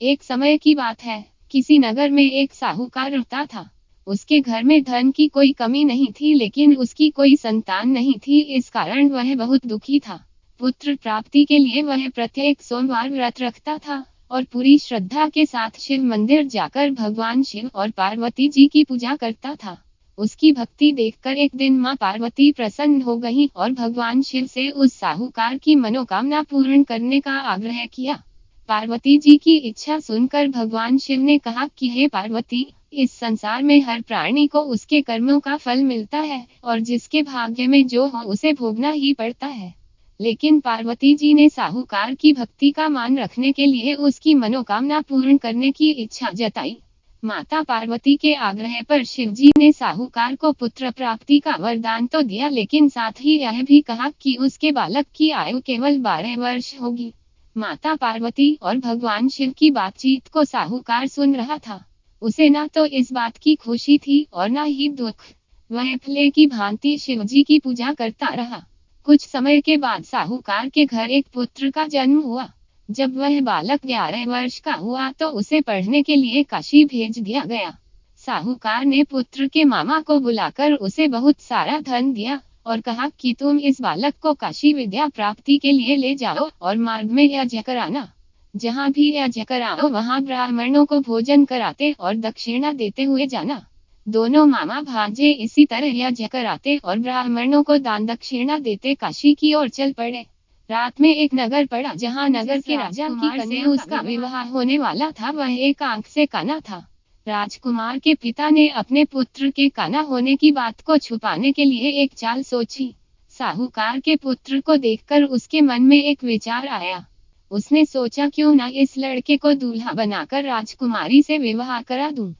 एक समय की बात है, किसी नगर में एक साहूकार रहता था। उसके घर में धन की कोई कमी नहीं थी, लेकिन उसकी कोई संतान नहीं थी, इस कारण वह बहुत दुखी था। पुत्र प्राप्ति के लिए वह प्रत्येक सोमवार व्रत रखता था और पूरी श्रद्धा के साथ शिव मंदिर जाकर भगवान शिव और पार्वती जी की पूजा करता था। उसकी भक्ति देखकर एक दिन मां पार्वती प्रसन्न हो गईं और भगवान शिव से उस साहूकार की मनोकामना पूर्ण करने का आग्रह किया। पार्वती जी की इच्छा सुनकर भगवान शिव ने कहा कि हे पार्वती, इस संसार में हर प्राणी को उसके कर्मों का फल मिलता है और जिसके भाग्य में जो हो उसे भोगना ही पड़ता है। लेकिन पार्वती जी ने साहूकार की भक्ति का मान रखने के लिए उसकी मनोकामना पूर्ण करने की इच्छा जताई। माता पार्वती के आग्रह पर शिवजी ने साहूकार को पुत्र प्राप्ति का वरदान तो दिया, लेकिन साथ ही यह भी कहा कि उसके बालक की आयु केवल 12 वर्ष होगी। माता पार्वती और भगवान शिव की बातचीत को साहूकार सुन रहा था। उसे न तो इस बात की खुशी थी और न ही दुख। वह फले की भांति शिवजी की पूजा करता रहा। कुछ समय के बाद साहूकार के घर एक पुत्र का जन्म हुआ। जब वह बालक 11 वर्ष का हुआ तो उसे पढ़ने के लिए काशी भेज दिया गया। साहूकार ने पुत्र के मामा को बुलाकर उसे बहुत सारा धन दिया और कहा कि तुम इस बालक को काशी विद्या प्राप्ति के लिए ले जाओ और मार्ग में यज्ञ कराना। जहाँ भी यज्ञ कराओ वहाँ ब्राह्मणों को भोजन कराते और दक्षिणा देते हुए जाना। दोनों मामा भांजे इसी तरह यज्ञ कराते और ब्राह्मणों को दान दक्षिणा देते काशी की ओर चल पड़े। रात में एक नगर पड़ा जहाँ नगर के राजा की कन्या उसका विवाह होने वाला था। वह एक आंख से काना था। राजकुमार के पिता ने अपने पुत्र के काना होने की बात को छुपाने के लिए एक चाल सोची। साहूकार के पुत्र को देखकर उसके मन में एक विचार आया। उसने सोचा क्यों न इस लड़के को दूल्हा बनाकर राजकुमारी से विवाह करा दूं।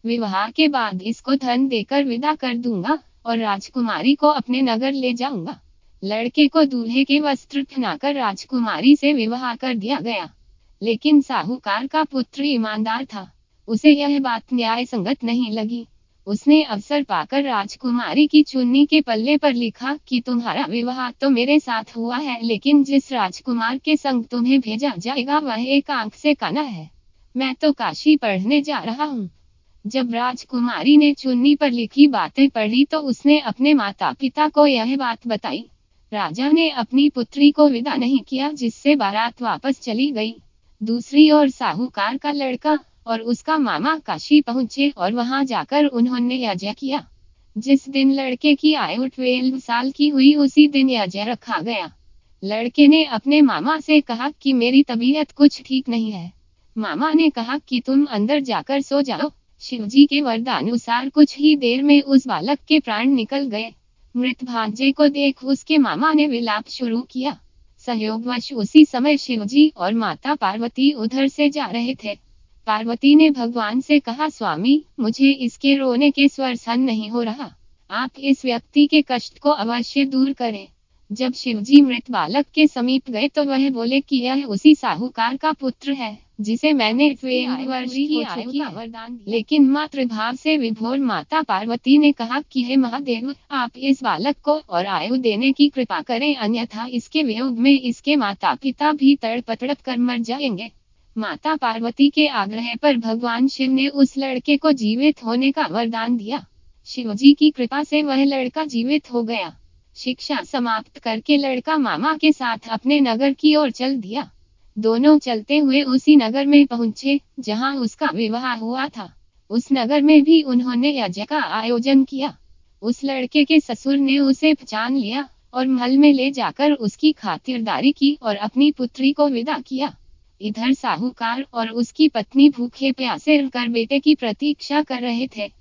विवाह के बाद इसको धन देकर विदा कर दूंगा और राजकुमारी को अपने नगर ले जाऊंगा। लड़के को दूल्हे के वस्त्र पहनाकर राजकुमारी से विवाह कर दिया गया। लेकिन साहूकार का पुत्र ईमानदार था। उसे यह बात न्याय संगत नहीं लगी। उसने अवसर पाकर राजकुमारी की चुन्नी के पल्ले पर लिखा कि तुम्हारा विवाह तो मेरे साथ हुआ है, लेकिन जिस राजकुमार के संग तुम्हें भेजा जाएगा वह एक आंख से काना है। मैं तो काशी पढ़ने जा रहा हूँ। जब राजकुमारी ने चुन्नी पर लिखी बातें पढ़ी तो उसने अपने माता पिता को यह बात बताई। राजा ने अपनी पुत्री को विदा नहीं किया, जिससे बारात वापस चली गई। दूसरी ओर साहूकार का लड़का और उसका मामा काशी पहुंचे और वहां जाकर उन्होंने यज्ञ किया। जिस दिन लड़के की आयु 12 साल की हुई उसी दिन यज्ञ रखा गया। लड़के ने अपने मामा से कहा कि मेरी तबीयत कुछ ठीक नहीं है। मामा ने कहा कि तुम अंदर जाकर सो जाओ। शिवजी के वरदानुसार कुछ ही देर में उस बालक के प्राण निकल गए। मृत भांजे को देख उसके मामा ने विलाप शुरू किया। संयोगवश उसी समय शिवजी और माता पार्वती उधर से जा रहे थे। पार्वती ने भगवान से कहा, स्वामी, मुझे इसके रोने के स्वर सहन नहीं हो रहा। आप इस व्यक्ति के कष्ट को अवश्य दूर करें। जब शिवजी मृत बालक के समीप गए तो वह बोले कि यह उसी साहूकार का पुत्र है जिसे मैंने 12 वर्ष की आयु का वरदान दिया। लेकिन मातृभाव से विभोर माता पार्वती ने कहा कि हे महादेव, आप इस बालक को और आयु देने की कृपा करें, अन्यथा इसके वियोग में इसके माता पिता भी तड़प तड़प कर मर जाएंगे। माता पार्वती के आग्रह पर भगवान शिव ने उस लड़के को जीवित होने का वरदान दिया। शिवजी की कृपा से वह लड़का जीवित हो गया। शिक्षा समाप्त करके लड़का मामा के साथ अपने नगर की ओर चल दिया। दोनों चलते हुए उसी नगर में पहुंचे जहां उसका विवाह हुआ था। उस नगर में भी उन्होंने यज्ञ का आयोजन किया। उस लड़के के ससुर ने उसे पहचान लिया और महल में ले जाकर उसकी खातिरदारी की और अपनी पुत्री को विदा किया। इधर साहूकार और उसकी पत्नी भूखे प्यासे रहकर बेटे की प्रतीक्षा कर रहे थे।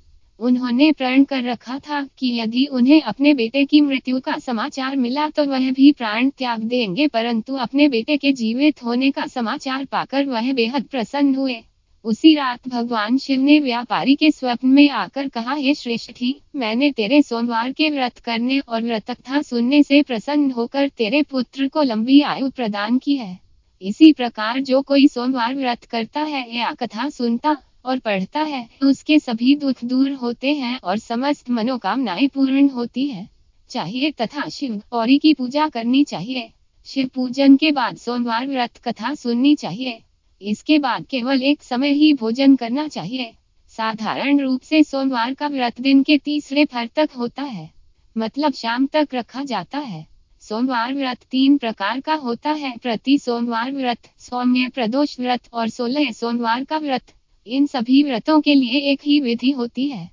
उन्होंने प्रण कर रखा था कि यदि उन्हें अपने बेटे की मृत्यु का समाचार मिला तो वह भी प्राण त्याग देंगे, परंतु अपने बेटे के जीवित होने का समाचार पाकर वह बेहद प्रसन्न हुए। उसी रात भगवान शिव ने व्यापारी के स्वप्न में आकर कहा, हे श्रेष्ठी, मैंने तेरे सोमवार के व्रत करने और व्रत कथा सुनने से प्रसन्न होकर तेरे पुत्र को लंबी आयु प्रदान की है। इसी प्रकार जो कोई सोमवार व्रत करता है या कथा सुनता और पढ़ता है उसके सभी दुख दूर होते हैं और समस्त मनोकामनाएं पूर्ण होती है। चाहिए तथा शिव गौरी की पूजा करनी चाहिए। शिव पूजन के बाद सोमवार व्रत कथा सुननी चाहिए। इसके बाद केवल एक समय ही भोजन करना चाहिए। साधारण रूप से सोमवार का व्रत दिन के तीसरे पहर तक होता है, मतलब शाम तक रखा जाता है। सोमवार व्रत 3 प्रकार का होता है: प्रति सोमवार व्रत, सौम्य प्रदोष व्रत और 16 सोमवार का व्रत। इन सभी व्रतों के लिए एक ही विधि होती है।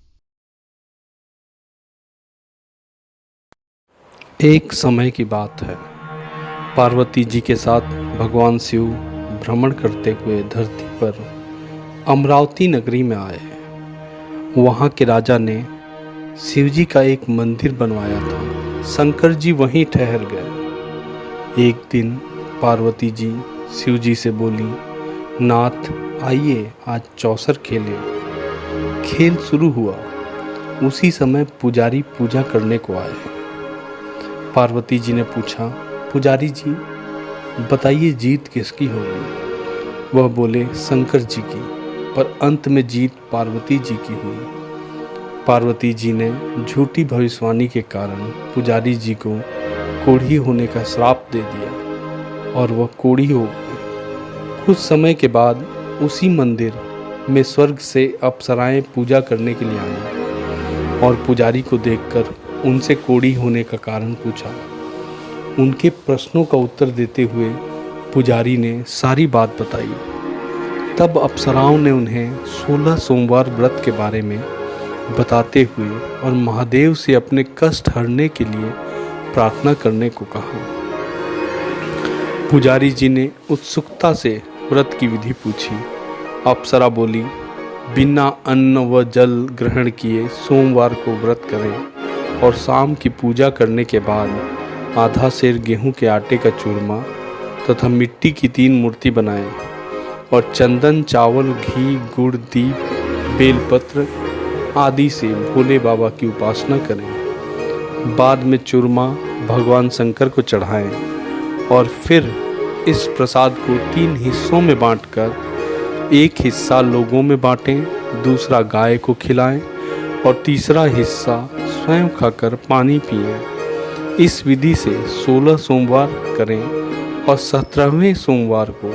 एक समय की बात है, पार्वती जी के साथ भगवान शिव भ्रमण करते हुए धरती पर अमरावती नगरी में आए। वहाँ के राजा ने शिव जी का एक मंदिर बनवाया था। शंकर जी वहीं ठहर गए। एक दिन पार्वती जी शिव जी से बोली, नाथ आइए आज चौसर खेले। खेल शुरू हुआ। उसी समय पुजारी पूजा करने को आए। पार्वती जी ने पूछा, पुजारी जी बताइए जीत किसकी होगी? वह बोले, शंकर जी की। पर अंत में जीत पार्वती जी की हुई। पार्वती जी ने झूठी भविष्यवाणी के कारण पुजारी जी को कोढ़ी होने का श्राप दे दिया और वह कोढ़ी हो गए। कुछ समय के बाद उसी मंदिर में स्वर्ग से अप्सराएं पूजा करने के लिए आई और पुजारी को देखकर उनसे कोढ़ी होने का कारण पूछा। उनके प्रश्नों का उत्तर देते हुए पुजारी ने सारी बात बताई। तब अप्सराओं ने उन्हें 16 सोमवार व्रत के बारे में बताते हुए और महादेव से अपने कष्ट हरने के लिए प्रार्थना करने को कहा। पुजारी जी ने उत्सुकता से व्रत की विधि पूछी। अप्सरा बोली, बिना अन्न व जल ग्रहण किए सोमवार को व्रत करें और शाम की पूजा करने के बाद आधा सेर गेहूं के आटे का चूरमा तथा मिट्टी की 3 मूर्ति बनाएं और चंदन, चावल, घी, गुड़, दीप, बेलपत्र आदि से भोले बाबा की उपासना करें। बाद में चूरमा भगवान शंकर को चढ़ाएं और फिर इस प्रसाद को 3 हिस्सों में बांटकर एक हिस्सा लोगों में बांटें, दूसरा गाय को खिलाएं और तीसरा हिस्सा स्वयं खाकर पानी पिएं। इस विधि से 16 सोमवार करें और 17वें सोमवार को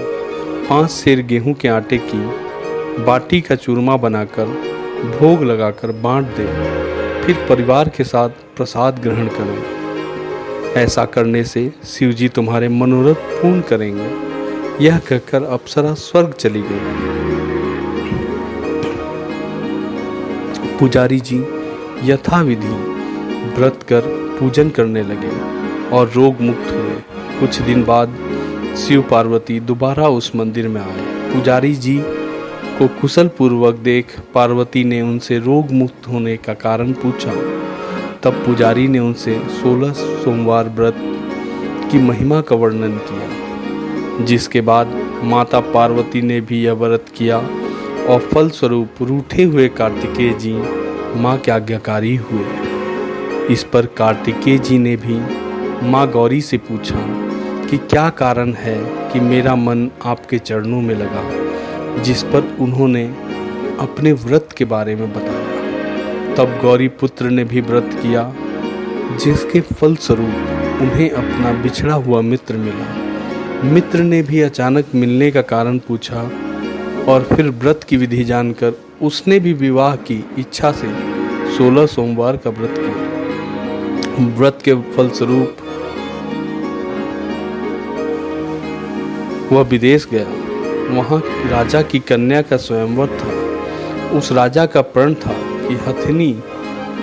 5 सेर गेहूं के आटे की बाटी का चूरमा बनाकर भोग लगाकर बांट दें। फिर परिवार के साथ प्रसाद ग्रहण करें। ऐसा करने से शिव जी तुम्हारे मनोरथ पूर्ण करेंगे। यह कहकर अप्सरा स्वर्ग चली गई। पुजारी जी यथाविधि व्रत कर पूजन करने लगे और रोग मुक्त हुए। कुछ दिन बाद शिव पार्वती दोबारा उस मंदिर में आए। पुजारी जी को कुशल पूर्वक देख पार्वती ने उनसे रोग मुक्त होने का कारण पूछा। तब पुजारी ने उनसे 16 सोमवार व्रत की महिमा का वर्णन किया, जिसके बाद माता पार्वती ने भी यह व्रत किया और फलस्वरूप रूठे हुए कार्तिकेय जी माँ के आज्ञाकारी हुए। इस पर कार्तिकेय जी ने भी माँ गौरी से पूछा कि क्या कारण है कि मेरा मन आपके चरणों में लगा, जिस पर उन्होंने अपने व्रत के बारे में बताया। तब गौरी पुत्र ने भी व्रत किया, जिसके फलस्वरूप उन्हें अपना बिछड़ा हुआ मित्र मिला। मित्र ने भी अचानक मिलने का कारण पूछा और फिर व्रत की विधि जानकर उसने भी विवाह की इच्छा से 16 सोमवार का व्रत किया। व्रत के फलस्वरूप वह विदेश गया। वहाँ राजा की कन्या का स्वयंवर था। उस राजा का प्रण था कि हथिनी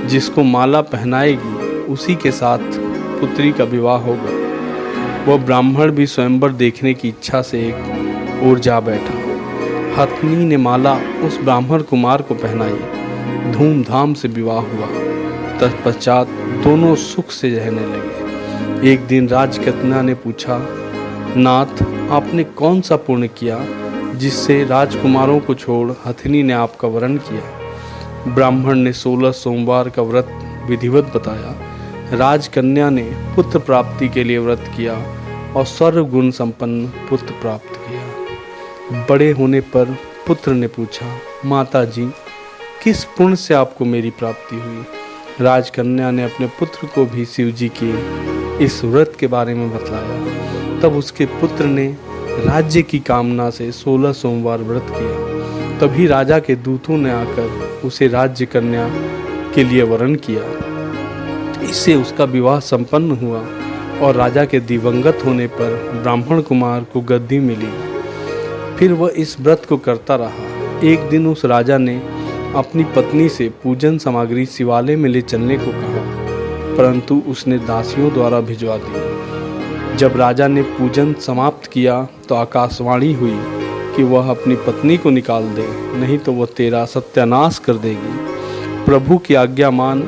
जिसको माला पहनाएगी उसी के साथ पुत्री का विवाह होगा। वह ब्राह्मण भी स्वयंवर देखने की इच्छा से एक ओर जा बैठा। हथिनी ने माला उस ब्राह्मण कुमार को पहनाई। धूमधाम से विवाह हुआ। तत्पश्चात दोनों सुख से रहने लगे। एक दिन राजकन्या ने पूछा, नाथ आपने कौन सा पुण्य किया जिससे राजकुमारों को छोड़ हथिनी ने आपका वरण किया? ब्राह्मण ने 16 सोमवार का व्रत विधिवत बताया। राजकन्या ने पुत्र प्राप्ति के लिए व्रत किया और सर्वगुण संपन्न पुत्र प्राप्त किया। बड़े होने पर पुत्र ने पूछा, माता जी किस पुण्य से आपको मेरी प्राप्ति हुई? राजकन्या ने अपने पुत्र को भी शिव जी के इस व्रत के बारे में बतलाया। तब उसके पुत्र ने राज्य की कामना से 16 सोमवार व्रत किया। तभी राजा के दूतों ने आकर उसे राज्य कन्या के लिए वरण किया। इससे उसका विवाह संपन्न हुआ और राजा के दिवंगत होने पर ब्राह्मण कुमार को गद्दी मिली। फिर वह इस व्रत को करता रहा। एक दिन उस राजा ने अपनी पत्नी से पूजन सामग्री शिवालय में ले चलने को कहा, परंतु उसने दासियों द्वारा भिजवा दी। जब राजा ने पूजन समाप्त किया तो आकाशवाणी हुई कि वह अपनी पत्नी को निकाल दे, नहीं तो वह तेरा सत्यानाश कर देगी। प्रभु की आज्ञा मान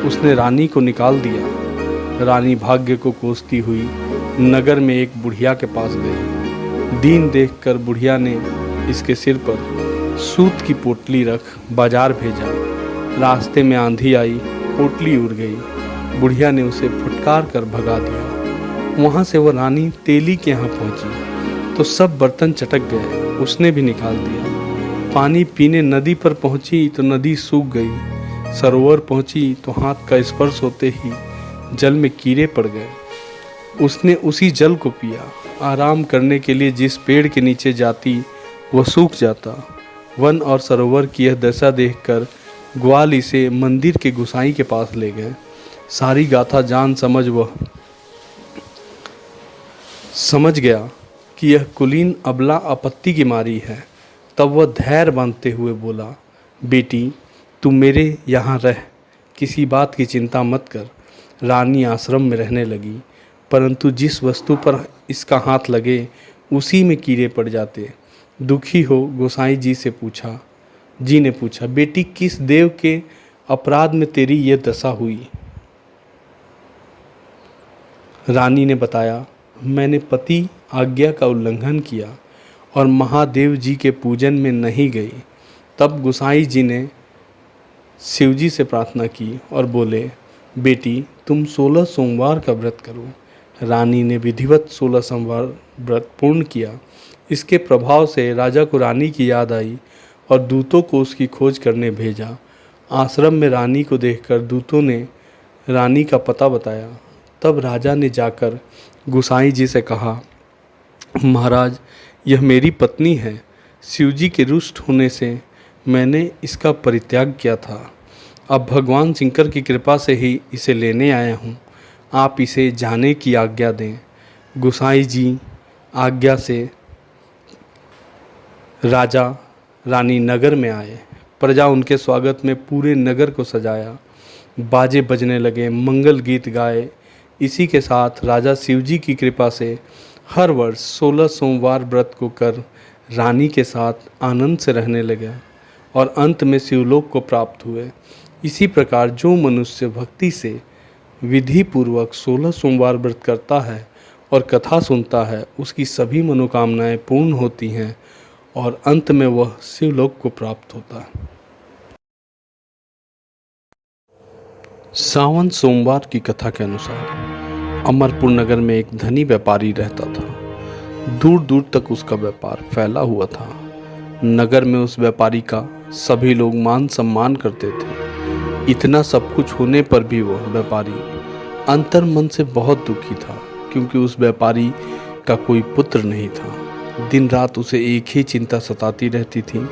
उसने रानी को निकाल दिया। रानी भाग्य को कोसती हुई नगर में एक बुढ़िया के पास गई। दीन देखकर बुढ़िया ने इसके सिर पर सूत की पोटली रख बाजार भेजा। रास्ते में आंधी आई, पोटली उड़ गई। बुढ़िया ने उसे फुटकार कर भगा दिया। वहाँ से वह रानी तेली के यहाँ पहुँची तो सब बर्तन चटक गए। उसने भी निकाल दिया। पानी पीने नदी पर पहुँची तो नदी सूख गई। सरोवर पहुँची तो हाथ का स्पर्श होते ही जल में कीड़े पड़ गए। उसने उसी जल को पिया। आराम करने के लिए जिस पेड़ के नीचे जाती वह सूख जाता। वन और सरोवर की यह दशा देखकर ग्वाल इसे मंदिर के गुसाई के पास ले गए। सारी गाथा जान वह समझ गया कि यह कुलीन अबला आपत्ति की मारी है। तब वह धैर्य बांधते हुए बोला, बेटी तू मेरे यहाँ रह, किसी बात की चिंता मत कर। रानी आश्रम में रहने लगी, परंतु जिस वस्तु पर इसका हाथ लगे उसी में कीड़े पड़ जाते। दुखी हो गोसाई जी ने पूछा, बेटी किस देव के अपराध में तेरी ये दशा हुई? रानी ने बताया, मैंने पति आज्ञा का उल्लंघन किया और महादेव जी के पूजन में नहीं गई। तब गोसाई जी ने शिवजी से प्रार्थना की और बोले, बेटी तुम 16 सोमवार का व्रत करो। रानी ने विधिवत 16 सोमवार व्रत पूर्ण किया। इसके प्रभाव से राजा को रानी की याद आई और दूतों को उसकी खोज करने भेजा। आश्रम में रानी को देखकर दूतों ने रानी का पता बताया। तब राजा ने जाकर गोसाई जी से कहा, महाराज यह मेरी पत्नी है। शिवजी के रुष्ट होने से मैंने इसका परित्याग किया था। अब भगवान शंकर की कृपा से ही इसे लेने आया हूँ। आप इसे जाने की आज्ञा दें। गोसाई जी आज्ञा से राजा रानी नगर में आए। प्रजा उनके स्वागत में पूरे नगर को सजाया। बाजे बजने लगे, मंगल गीत गाए। इसी के साथ राजा शिवजी की कृपा से हर वर्ष 16 सोमवार व्रत को कर रानी के साथ आनंद से रहने लगे और अंत में शिवलोक को प्राप्त हुए। इसी प्रकार जो मनुष्य भक्ति से विधि पूर्वक 16 सोमवार व्रत करता है और कथा सुनता है, उसकी सभी मनोकामनाएं पूर्ण होती हैं और अंत में वह शिवलोक को प्राप्त होता है। सावन सोमवार की कथा के अनुसार अमरपुर नगर में एक धनी व्यापारी रहता था। दूर दूर तक उसका व्यापार फैला हुआ था। नगर में उस व्यापारी का सभी लोग मान सम्मान करते थे। इतना सब कुछ होने पर भी वह व्यापारी अंतर मन से बहुत दुखी था, क्योंकि उस व्यापारी का कोई पुत्र नहीं था। दिन रात उसे एक ही चिंता सताती रहती थी,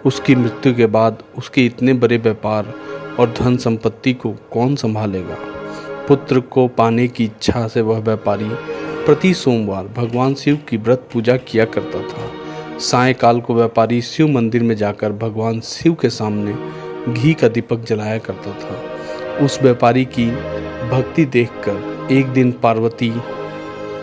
उसकी मृत्यु के बाद उसके इतने बड़े व्यापार और धन संपत्ति को कौन संभालेगा। पुत्र को पाने की इच्छा से वह व्यापारी प्रति सोमवार भगवान शिव की व्रत पूजा किया करता था। सायंकाल को व्यापारी शिव मंदिर में जाकर भगवान शिव के सामने घी का दीपक जलाया करता था। उस व्यापारी की भक्ति देखकर एक दिन पार्वती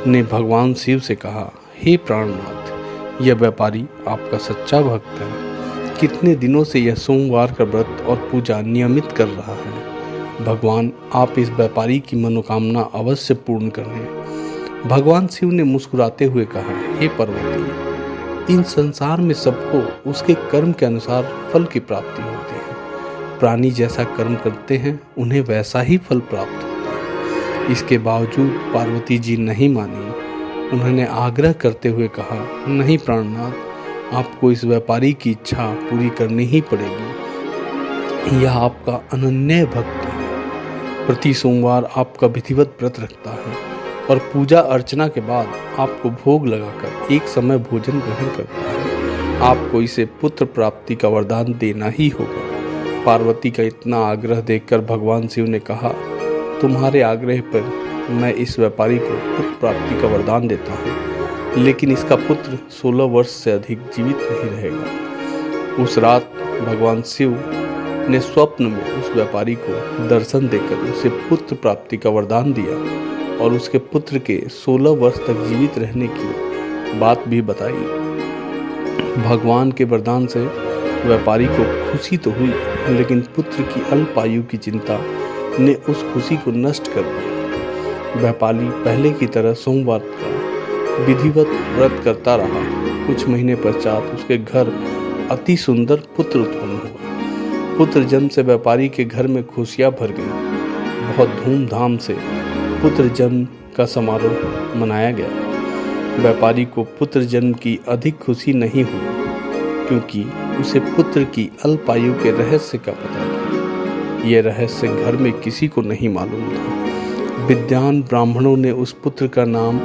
ने भगवान शिव से कहा, हे प्राणनाथ, यह व्यापारी आपका सच्चा भक्त है। कितने दिनों से यह सोमवार का व्रत और पूजा नियमित कर रहा है। भगवान आप इस व्यापारी की मनोकामना अवश्य पूर्ण करें। भगवान शिव ने मुस्कुराते हुए कहा, हे पार्वती, इन संसार में सबको उसके कर्म के अनुसार फल की प्राप्ति होती है। प्राणी जैसा कर्म करते हैं उन्हें वैसा ही फल प्राप्त होता है। इसके बावजूद पार्वती जी नहीं मानी। उन्होंने आग्रह करते हुए कहा, नहीं प्राणनाथ, आपको इस व्यापारी की इच्छा पूरी करनी ही पड़ेगी। यह आपका अनन्य भक्त है, प्रति सोमवार आपका विधिवत व्रत रखता है और पूजा अर्चना के बाद आपको भोग लगाकर एक समय भोजन ग्रहण करता है, आपको इसे पुत्र प्राप्ति का वरदान देना ही होगा। पार्वती का इतना आग्रह देखकर भगवान शिव ने कहा, तुम्हारे आग्रह पर मैं इस व्यापारी को पुत्र प्राप्ति का वरदान देता हूँ, लेकिन इसका पुत्र 16 वर्ष से अधिक जीवित नहीं रहेगा। उस रात भगवान शिव ने स्वप्न में उस व्यापारी को दर्शन देकर उसे पुत्र प्राप्ति का वरदान दिया और उसके पुत्र के 16 वर्ष तक जीवित रहने की बात भी बताई। भगवान के वरदान से व्यापारी को खुशी तो हुई, लेकिन पुत्र की अल्प आयु की चिंता ने उस खुशी को नष्ट कर दिया। व्यापारी पहले की तरह सोमवार का विधिवत व्रत करता रहा। कुछ महीने पश्चात उसके घर अति सुंदर पुत्र उत्पन्न हुआ। पुत्र जन्म से व्यापारी के घर में खुशियां भर गई। बहुत धूमधाम से पुत्र जन्म का समारोह मनाया गया। व्यापारी को पुत्र जन्म की अधिक खुशी नहीं हुई, क्योंकि उसे पुत्र की अल्प आयु के रहस्य का पता था। यह रहस्य घर में किसी को नहीं मालूम था। विद्वान ब्राह्मणों ने उस पुत्र का नाम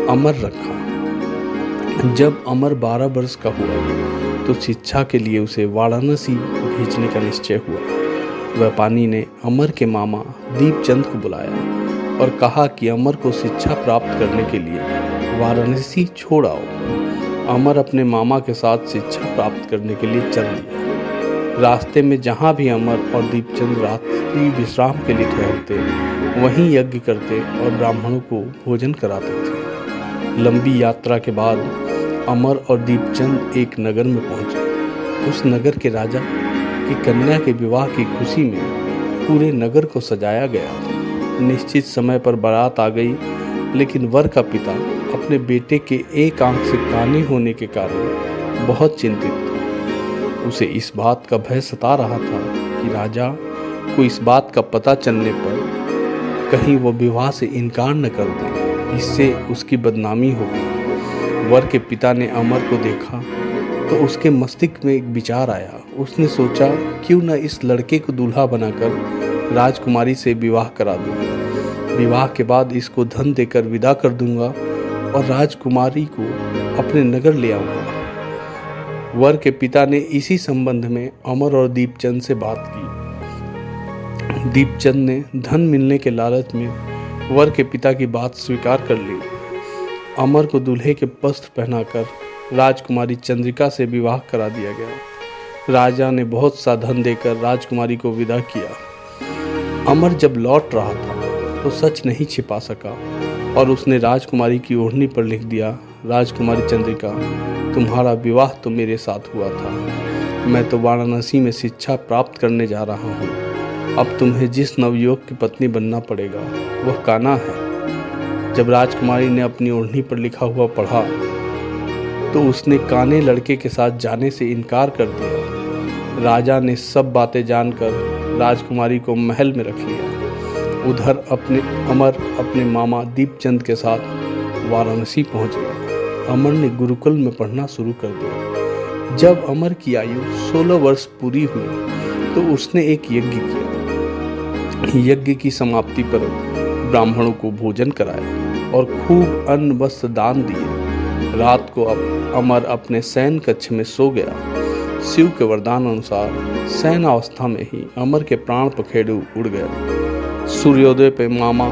अमर रखा। जब अमर 12 वर्ष का हुआ तो शिक्षा के लिए उसे वाराणसी भेजने का निश्चय हुआ। व्यापारी ने अमर के मामा दीपचंद को बुलाया और कहा कि अमर को शिक्षा प्राप्त करने के लिए वाराणसी छोड़ आओ। अमर अपने मामा के साथ शिक्षा प्राप्त करने के लिए चल दिया। रास्ते में जहाँ भी अमर और दीपचंद रात्रि विश्राम के लिए ठहरते, वहीं यज्ञ करते और ब्राह्मणों को भोजन कराते थे। लंबी यात्रा के बाद अमर और दीपचंद एक नगर में पहुंचे। उस नगर के राजा की कन्या के विवाह की खुशी में पूरे नगर को सजाया गया था। निश्चित समय पर बारात आ गई, लेकिन वर का पिता अपने बेटे के एक आंख से काने होने के कारण बहुत चिंतित था। उसे इस बात का भय सता रहा था कि राजा को इस बात का पता चलने पर कहीं वो विवाह से इनकार न कर दे, इससे उसकी बदनामी होगी। वर के पिता ने अमर को देखा तो उसके मस्तिष्क में एक विचार आया। उसने सोचा, क्यों न इस लड़के को दूल्हा बनाकर राजकुमारी से विवाह करा दूं। विवाह के बाद इसको धन देकर विदा कर दूंगा और राजकुमारी को अपने नगर ले आऊंगा। वर के पिता ने इसी संबंध में अमर और दीपचंद से बात की। दीपचंद ने धन मिलने के लालच में वर के पिता की बात स्वीकार कर ली। अमर को दूल्हे के वस्त्र पहनाकर राजकुमारी चंद्रिका से विवाह करा दिया गया। राजा ने बहुत सा धन देकर राजकुमारी को विदा किया। अमर जब लौट रहा था तो सच नहीं छिपा सका और उसने राजकुमारी की ओढ़नी पर लिख दिया, राजकुमारी चंद्रिका, तुम्हारा विवाह तो मेरे साथ हुआ था। मैं तो वाराणसी में शिक्षा प्राप्त करने जा रहा हूँ। अब तुम्हें जिस नवयुवक की पत्नी बनना पड़ेगा वह कान्हा है। जब राजकुमारी ने अपनी ओढ़नी पर लिखा हुआ पढ़ा तो उसने काने लड़के के साथ जाने से इनकार कर दिया। राजा ने सब बातें जानकर राजकुमारी को महल में रख लिया। उधर अमर अपने मामा दीपचंद के साथ वाराणसी पहुंच गया। अमर ने गुरुकुल में पढ़ना शुरू कर दिया। जब अमर की आयु 16 वर्ष पूरी हुई तो उसने एक यज्ञ किया। यज्ञ की समाप्ति पर ब्राह्मणों को भोजन कराया और खूब अन्न वस्त्र दान दिए। रात को अमर अपने शयन कक्ष में सो गया। शिव के वरदान अनुसार शयन अवस्था में ही अमर के प्राण पखेरु उड़ गए। सूर्योदय पे मामा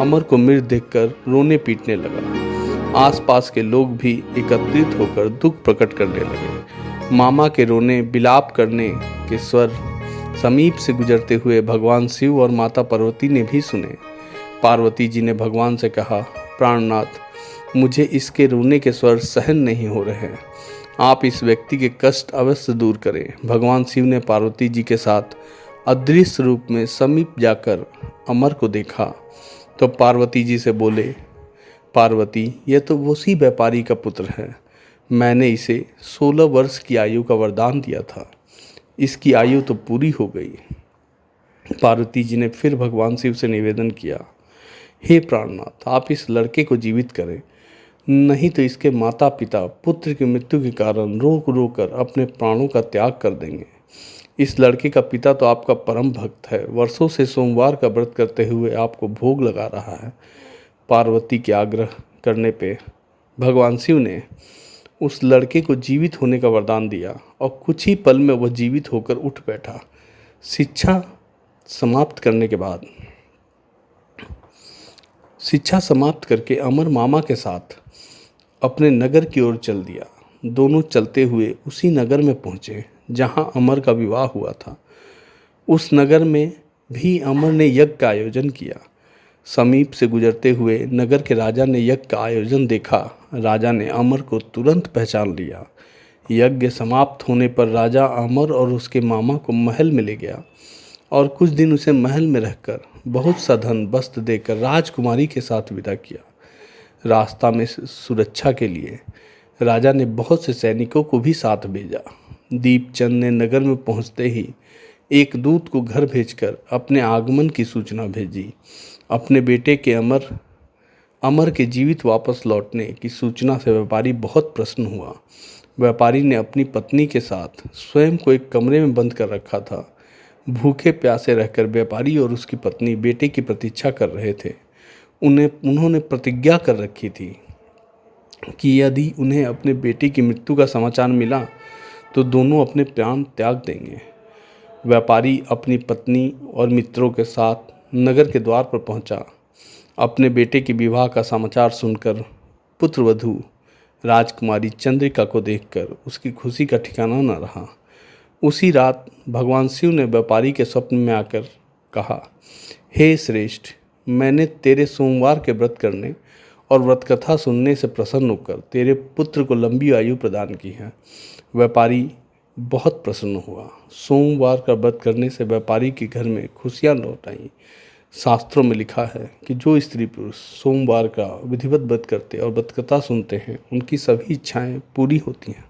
अमर को मृत देखकर रोने पीटने लगा। आसपास के लोग भी एकत्रित होकर दुख प्रकट करने लगे। मामा के रोने बिलाप करने के स्वर समीप से गुजरते हुए भगवान शिव और माता पार्वती ने भी सुने। पार्वती जी ने भगवान से कहा, प्राणनाथ, मुझे इसके रोने के स्वर सहन नहीं हो रहे हैं। आप इस व्यक्ति के कष्ट अवश्य दूर करें। भगवान शिव ने पार्वती जी के साथ अदृश्य रूप में समीप जाकर अमर को देखा तो पार्वती जी से बोले, पार्वती, यह तो उसी व्यापारी का पुत्र है। मैंने इसे 16 वर्ष की आयु का वरदान दिया था। इसकी आयु तो पूरी हो गई। पार्वती जी ने फिर भगवान शिव से निवेदन किया, हे प्राणनाथ, आप इस लड़के को जीवित करें, नहीं तो इसके माता पिता पुत्र की मृत्यु के कारण रो कर अपने प्राणों का त्याग कर देंगे। इस लड़के का पिता तो आपका परम भक्त है, वर्षों से सोमवार का व्रत करते हुए आपको भोग लगा रहा है। पार्वती के आग्रह करने पे भगवान शिव ने उस लड़के को जीवित होने का वरदान दिया और कुछ ही पल में वह जीवित होकर उठ बैठा। शिक्षा समाप्त करके अमर मामा के साथ अपने नगर की ओर चल दिया। दोनों चलते हुए उसी नगर में पहुँचे जहाँ अमर का विवाह हुआ था। उस नगर में भी अमर ने यज्ञ का आयोजन किया। समीप से गुजरते हुए नगर के राजा ने यज्ञ का आयोजन देखा। राजा ने अमर को तुरंत पहचान लिया। यज्ञ समाप्त होने पर राजा अमर और उसके मामा को महल में ले गया और कुछ दिन उसे महल में रहकर बहुत सा धन वस्त्र देकर राजकुमारी के साथ विदा किया। रास्ता में सुरक्षा के लिए राजा ने बहुत से सैनिकों को भी साथ भेजा। दीपचंद ने नगर में पहुंचते ही एक दूत को घर भेजकर अपने आगमन की सूचना भेजी। अपने बेटे के अमर के जीवित वापस लौटने की सूचना से व्यापारी बहुत प्रसन्न हुआ। व्यापारी ने अपनी पत्नी के साथ स्वयं को एक कमरे में बंद कर रखा था। भूखे प्यासे रहकर व्यापारी और उसकी पत्नी बेटे की प्रतीक्षा कर रहे थे। उन्होंने प्रतिज्ञा कर रखी थी कि यदि उन्हें अपने बेटे की मृत्यु का समाचार मिला तो दोनों अपने प्राण त्याग देंगे। व्यापारी अपनी पत्नी और मित्रों के साथ नगर के द्वार पर पहुंचा। अपने बेटे के विवाह का समाचार सुनकर पुत्रवधू राजकुमारी चंद्रिका को देखकर उसकी खुशी का ठिकाना न रहा। उसी रात भगवान शिव ने व्यापारी के स्वप्न में आकर कहा, हे श्रेष्ठ, मैंने तेरे सोमवार के व्रत करने और व्रत कथा सुनने से प्रसन्न होकर तेरे पुत्र को लंबी आयु प्रदान की है। व्यापारी बहुत प्रसन्न हुआ। सोमवार का व्रत करने से व्यापारी के घर में खुशियाँ लौट आईं। शास्त्रों में लिखा है कि जो स्त्री पुरुष सोमवार का विधिवत व्रत करते और व्रत कथा सुनते हैं उनकी सभी इच्छाएं पूरी होती हैं।